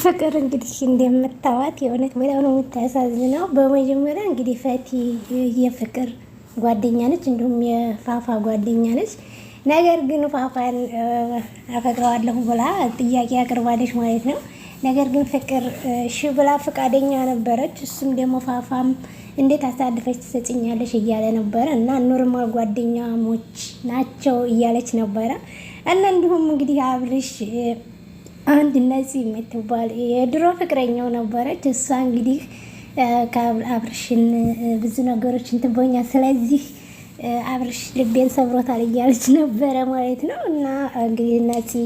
ፍቅር እንግዲህ እንደምታዋት የእውነት በጣም ነው የምታሳዝነው። በመጀመሪያ እንግዲህ ፈቲ የፍቅር ጓደኛ ነች፣ እንዲሁም የፋፋ ጓደኛ ነች። ነገር ግን ፋፋን አፈቅረዋለሁ ብላ ጥያቄ አቅርባለች ማለት ነው። ነገር ግን ፍቅር እሺ ብላ ፈቃደኛ ነበረች። እሱም ደግሞ ፋፋም እንዴት አሳልፈች ትሰጭኛለሽ እያለ ነበረ እና ኖርማል ጓደኛሞች ናቸው እያለች ነበረ እና እንዲሁም እንግዲህ አብርሽ አንድ እነዚህ የምትባል የድሮ ፍቅረኛው ነበረች። እሷ እንግዲህ ከአብርሽን ብዙ ነገሮች እንትን ብሎኛል፣ ስለዚህ አብርሽ ልቤን ሰብሮታል እያለች ነበረ ማለት ነው። እና እንግዲህ እነዚህ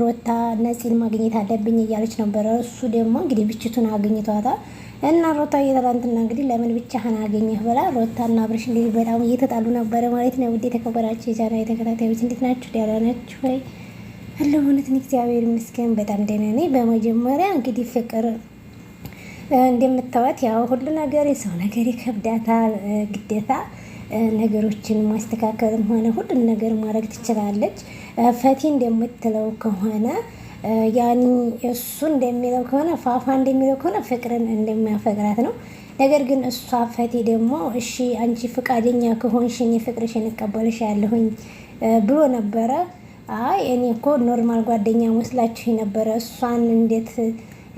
ሮታ ነፂን ማግኘት አለብኝ እያለች ነበረ። እሱ ደግሞ እንግዲህ ብቻቱን አግኝቷታል። እና ሮታ እየተላንትና እንግዲህ ለምን ብቻህን አገኘህ ብላ ሮታና አብርሽ እንግዲህ በጣም እየተጣሉ ነበረ ማለት ነው። ውድ የተከበራችሁ የቻናሌ ተከታታዮች እንዴት ናችሁ? ደህና ናችሁ ወይ? አለሁ እውነትን እግዚአብሔር ይመስገን በጣም ደህና ነኝ። በመጀመሪያ እንግዲህ ፍቅር እንደምታዋት ያው ሁሉ ነገር የሰው ነገር ይከብዳታል። ግዴታ ነገሮችን ማስተካከልም ሆነ ሁሉን ነገር ማድረግ ትችላለች። ፈቲ እንደምትለው ከሆነ ያኒ እሱ እንደሚለው ከሆነ ፋፋ እንደሚለው ከሆነ ፍቅርን እንደሚያፈቅራት ነው። ነገር ግን እሷ ፈቲ ደግሞ እሺ አንቺ ፍቃደኛ ከሆንሽ እኔ ፍቅርሽን እቀበልሻለሁኝ ብሎ ነበረ። አይ እኔ እኮ ኖርማል ጓደኛ መስላችሁ ነበረ። እሷን እንዴት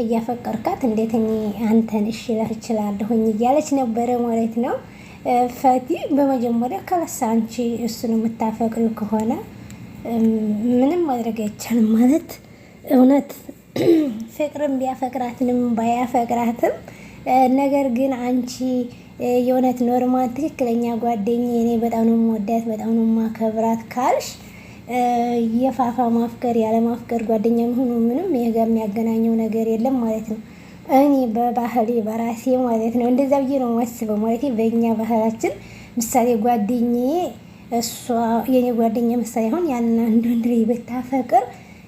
እያፈቀርካት እንዴት እኔ አንተን እሺ ልህ እችላለሁኝ እያለች ነበረ ማለት ነው። ፈቲ በመጀመሪያ ከለሳ አንቺ እሱን የምታፈቅሪው ከሆነ ምንም ማድረግ አይቻልም ማለት እውነት ፍቅርም ቢያፈቅራትንም ባያፈቅራትም ነገር ግን አንቺ የእውነት ኖርማል ትክክለኛ ጓደኛ እኔ በጣም ነው የምወዳት በጣም ነው የማከብራት ካልሽ የፋፋ ማፍቀር ያለ ማፍቀር ጓደኛ መሆኑ ምንም ይሄ የሚያገናኘው ነገር የለም ማለት ነው። እኔ በባህሌ በራሴ ማለት ነው እንደዛ ብዬ ነው የማስበው ማለት በእኛ ባህላችን ምሳሌ ጓደኛዬ እሷ የኔ ጓደኛ ምሳሌ አሁን ያን አንድ ወንድ ላይ ብታፈቅር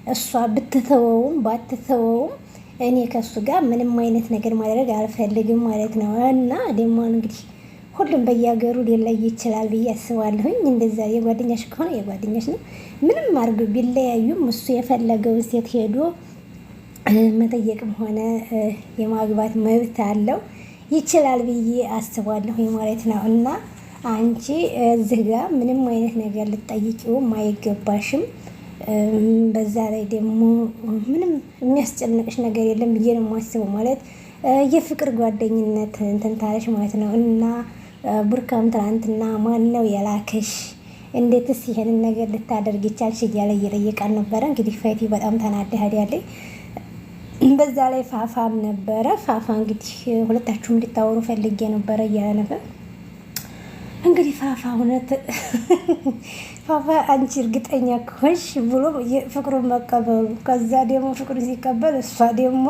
እሷ ብትተወውም ባትተወውም እኔ ከሱ ጋር ምንም አይነት ነገር ማድረግ አልፈልግም ማለት ነው። እና ደግሞ እንግዲህ ሁሉም በየሀገሩ ሊለይ ይችላል ብዬ አስባለሁኝ። እንደዛ የጓደኛሽ ከሆነ የጓደኛሽ ነው። ምንም አድርጎ ቢለያዩም እሱ የፈለገውን ሴት ሄዶ መጠየቅም ሆነ የማግባት መብት አለው ይችላል ብዬ አስባለሁኝ ማለት ነው። እና አንቺ እዚህ ጋር ምንም አይነት ነገር ልትጠይቂውም አይገባሽም። በዛ ላይ ደግሞ ምንም የሚያስጨንቅሽ ነገር የለም ብዬ ነው የማስበው ማለት የፍቅር ጓደኝነት እንትን ታለሽ ማለት ነው። እና ቡርካም ትናንትና ማን ነው የላከሽ እንዴትስ ይሄንን ነገር ልታደርግ ይቻልሽ እያለ እየጠየቃን ነበረ። እንግዲህ ፈቲ በጣም ተናደሃድ ያለኝ በዛ ላይ ፋፋም ነበረ። ፋፋ እንግዲህ ሁለታችሁም እንድታወሩ ፈልጌ ነበረ እያለ ነበር። እንግዲህ ፋፋ እውነት ፋፋ አንቺ እርግጠኛ ከሆንሽ ብሎ ፍቅሩን መቀበሉ ከዛ ደግሞ ፍቅሩን ሲቀበል እሷ ደግሞ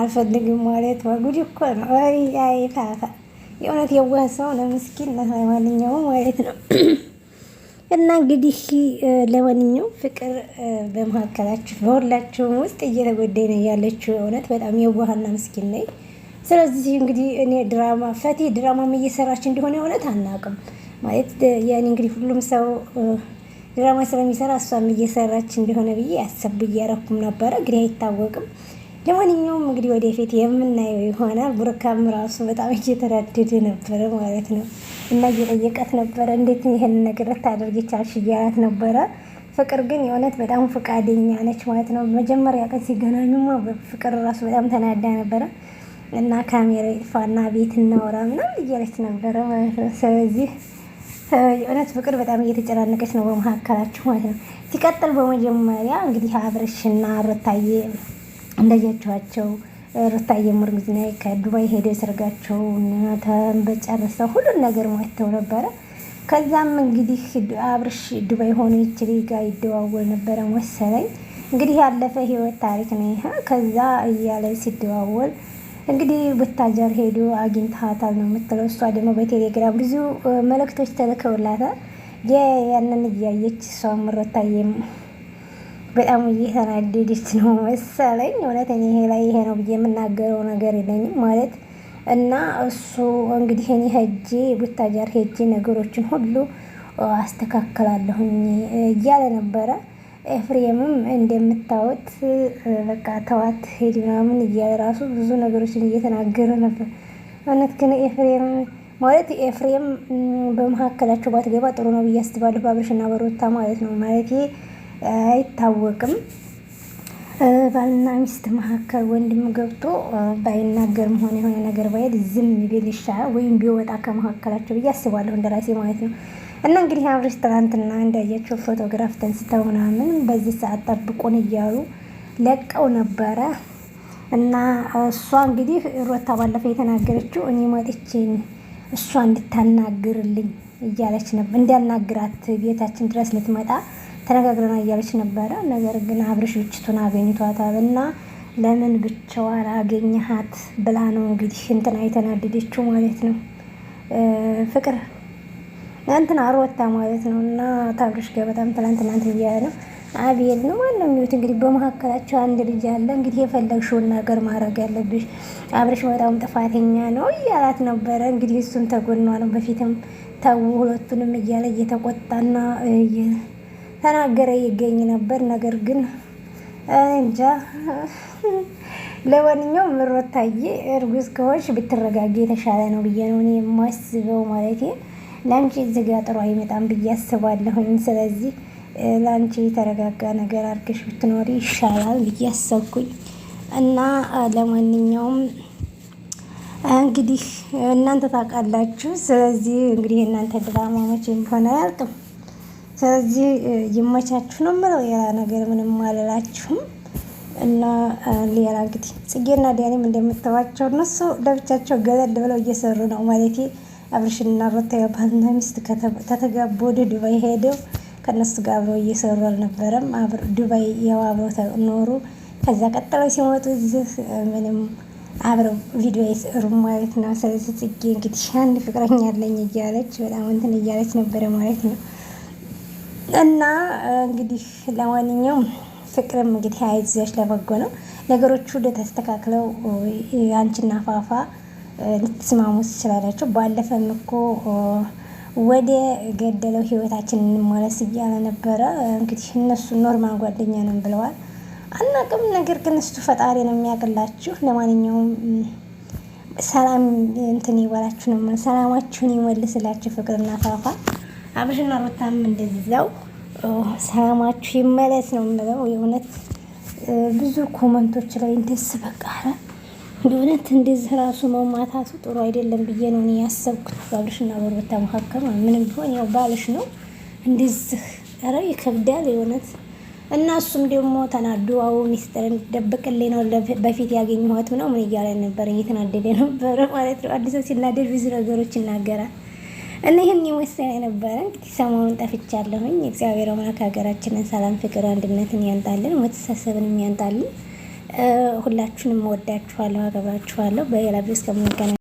አልፈልግም ማለት ጉድ እኮ ነው። አይ ፋፋ የእውነት የዋህ ሰው ነው፣ ምስኪን ነው ለማንኛውም ማለት ነው። እና እንግዲህ ለማንኛውም ፍቅር በመካከላችሁ በሁላችሁም ውስጥ እየተጎዳኝ ነው ያለችው። እውነት በጣም የዋህና ምስኪን ነኝ። ስለዚህ እንግዲህ እኔ ድራማ ፈቲ ድራማም እየሰራች እንደሆነ እውነት አናውቅም ማለት ያኔ እንግዲህ ሁሉም ሰው ድራማ ስለሚሰራ እሷም እየሰራች እንደሆነ ብዬ ያሰብ እያረኩም ነበረ፣ ግን አይታወቅም። ለማንኛውም እንግዲህ ወደፊት የምናየው ይሆናል። ቡርካም ራሱ በጣም እየተራደደ ነበረ ማለት ነው እና እየጠየቃት ነበረ እንዴት ይሄን ነገር ልታደርግ ቻልሽ እያላት ነበረ። ፍቅር ግን የእውነት በጣም ፈቃደኛ ነች ማለት ነው። መጀመሪያ ቀን ሲገናኙማ ፍቅር ራሱ በጣም ተናዳ ነበረ እና ካሜራ ይጥፋና ቤት እናወራ ምናምን እያለች ነበረ ማለት ነው። ስለዚህ የእውነት ፍቅር በጣም እየተጨናነቀች ነው በመካከላችሁ ማለት ነው። ሲቀጥል በመጀመሪያ እንግዲህ አብርሽና ሩታዬ እንደያቸዋቸው ሩታዬ ሙርጉዝ ነይ ከዱባይ ሄደው ሰርጋቸው በጨረሰው ሁሉን ነገር ማይተው ነበረ። ከዛም እንግዲህ አብርሽ ዱባይ ሆኖ ይችል ጋር ይደዋወል ነበረ መሰለኝ። እንግዲህ ያለፈ ህይወት ታሪክ ነው ይሄ። ከዛ እያለ ሲደዋወል እንግዲህ ቡታጀር ሄዶ አግኝታታል ነው የምትለው። እሷ ደግሞ በቴሌግራም ብዙ መልእክቶች ተልከውላታል። ያንን እያየች እሷም ሩታዬም በጣም እየተናደደች ነው መሰለኝ። እውነት እኔ ይሄ ላይ ይሄ ነው ብዬ የምናገረው ነገር የለኝም ማለት እና እሱ እንግዲህ እኔ ሄጄ ቡታጀር ሄጄ ነገሮችን ሁሉ አስተካክላለሁኝ እያለ ነበረ። ኤፍሬምም እንደምታዩት በቃ ተዋት ሄድ ምናምን እያለ ራሱ ብዙ ነገሮችን እየተናገረ ነበር። እውነት ግን ኤፍሬም ማለት ኤፍሬም በመካከላቸው ባትገባ ጥሩ ነው ብዬ አስባለሁ። በአብርሽና በሩታ ማለት ነው። ማለት አይታወቅም ባልና ሚስት መካከል ወንድም ገብቶ ባይናገርም ሆነ የሆነ ነገር ባይል ዝም ቢል ይሻላል፣ ወይም ቢወጣ ከመካከላቸው ብዬ አስባለሁ እንደራሴ ማለት ነው። እና እንግዲህ አብርሽ ትናንትና እንዳያቸው ፎቶግራፍ ተንስተው ምናምን በዚህ ሰዓት ጠብቁን እያሉ ለቀው ነበረ። እና እሷ እንግዲህ ሩታ ባለፈው የተናገረችው እኔ መጥቼ እሷ እንድታናግርልኝ እያለች ነበር፣ እንዲያናግራት ቤታችን ድረስ ልትመጣ ተነጋግረና እያለች ነበረ። ነገር ግን አብርሽ ብቻቱን አገኝቷታል እና ለምን ብቻዋን አገኘሃት ብላ ነው እንግዲህ እንትና የተናደደችው ማለት ነው። ፍቅር እንትና ሩታ ማለት ነው። እና ታብርሽ ጋር በጣም ትናንትና እያለ ነው አቤል ነው ማነው የሚሉት እንግዲህ በመካከላቸው አንድ ልጅ አለ። እንግዲህ የፈለግሽውን ነገር ማድረግ ያለብሽ፣ አብርሽ በጣም ጥፋተኛ ነው እያላት ነበረ። እንግዲህ እሱም ተጎኗ ነው። በፊትም ተው ሁለቱንም እያለ እየተቆጣና ተናገረ ይገኝ ነበር። ነገር ግን እንጃ። ለማንኛውም ሩታዬ እርጉዝ ከሆንሽ ብትረጋጊ የተሻለ ነው ብዬ ነው እኔ የማስበው። ማለት ለአንቺ እዚህ ጋ ጥሩ አይመጣም ብዬ አስባለሁኝ። ስለዚህ ለአንቺ የተረጋጋ ነገር አድርገሽ ብትኖሪ ይሻላል ብዬ አሰብኩኝ። እና ለማንኛውም እንግዲህ እናንተ ታውቃላችሁ። ስለዚህ እንግዲህ እናንተ ድራማ መቼም ሆነ አያልቅም። ስለዚህ ይመቻችሁ ነው የምለው። ሌላ ነገር ምንም አልላችሁም። እና ሌላ እንግዲህ ጽጌና ዳኒም እንደምታዋቸው እነሱ ለብቻቸው ገለል ብለው እየሰሩ ነው። ማለት አብርሽና ሩታ ባልና ሚስት ከተጋቡ ወደ ዱባይ ሄደው ከነሱ ጋር አብረው እየሰሩ አልነበረም። ዱባይ ያው አብረው ተኖሩ። ከዛ ቀጥለው ሲመጡ እዚህ ምንም አብረው ቪዲዮ ይሰሩ ማለት ነው። ስለዚህ ጽጌ እንግዲህ አንድ ፍቅረኛ አለኝ እያለች በጣም እንትን እያለች ነበረ ማለት ነው። እና እንግዲህ ለማንኛውም ፍቅርም እንግዲህ አይዞሽ ለበጎ ነው። ነገሮቹ ወደ ተስተካክለው አንቺና ፋፋ ልትስማሙ ትችላላችሁ። ባለፈም እኮ ወደ ገደለው ህይወታችን እንመለስ እያለ ነበረ። እንግዲህ እነሱ ኖርማል ጓደኛ ነን ብለዋል። አናውቅም። ነገር ግን እሱ ፈጣሪ ነው የሚያውቅላችሁ። ለማንኛውም ሰላም እንትን ይበላችሁ ነው፣ ሰላማችሁን ይመልስላችሁ ፍቅርና ፋፋ። አብርሽና ሩታም እንደዛው ሰላማችሁ ይመለስ ነው የምለው። የእውነት ብዙ ኮመንቶች ላይ እንደስ በቃ የእውነት እንደዚህ ራሱ መማታቱ ጥሩ አይደለም ብዬ ነው እኔ ያሰብኩት። በአብርሽና በሩታ መካከል ምንም ቢሆን ያው ባልሽ ነው እንደዚህ ኧረ ይከብዳል የእውነት። እና እሱም ደግሞ ተናዶ አዎ ሚስጥር ደብቅልኝ ነው በፊት ያገኘኋት ነው ምን እያለ ነበር፣ እየተናደደ ነበር ማለት ነው። አዲስ ሰው ሲናደድ ብዙ ነገሮች ይናገራል። እና ይህን ይመስል ነበረ። እንግዲህ ሰሞኑን ጠፍቻለሁኝ። እግዚአብሔር አምላክ ሀገራችንን ሰላም፣ ፍቅር፣ አንድነትን ያንጣልን፣ መተሳሰብንም ያንጣልን። ሁላችሁንም ወዳችኋለሁ፣ አከብራችኋለሁ። በሌላ ቪዲዮ እስከምንገናኝ